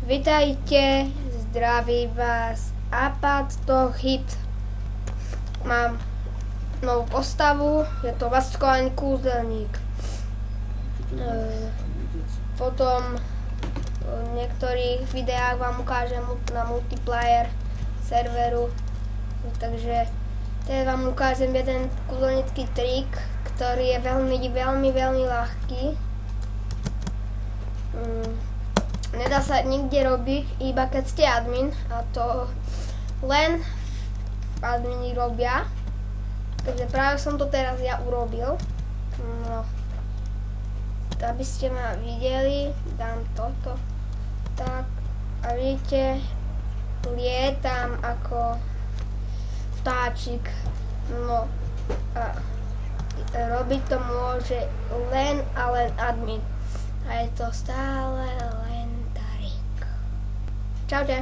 Vitajte, zdraví vás Apatohyt. Mám novú postavu, je to Vaskovaný kúzelník. Potom v niektorých videách vám ukážem na multiplayer serveru, takže teraz vám ukážem jeden kúzelnícky trik, ktorý je veľmi ľahký. Nedá sa nikde robiť, iba keď ste admin, a to len admini robia. Takže práve som to teraz ja urobil. No, aby ste ma videli, dám toto. Tak, a vidíte, lietam ako vtáčik. No, a robiť to môže len a len admin. A je to stále len Tarik. Čaute.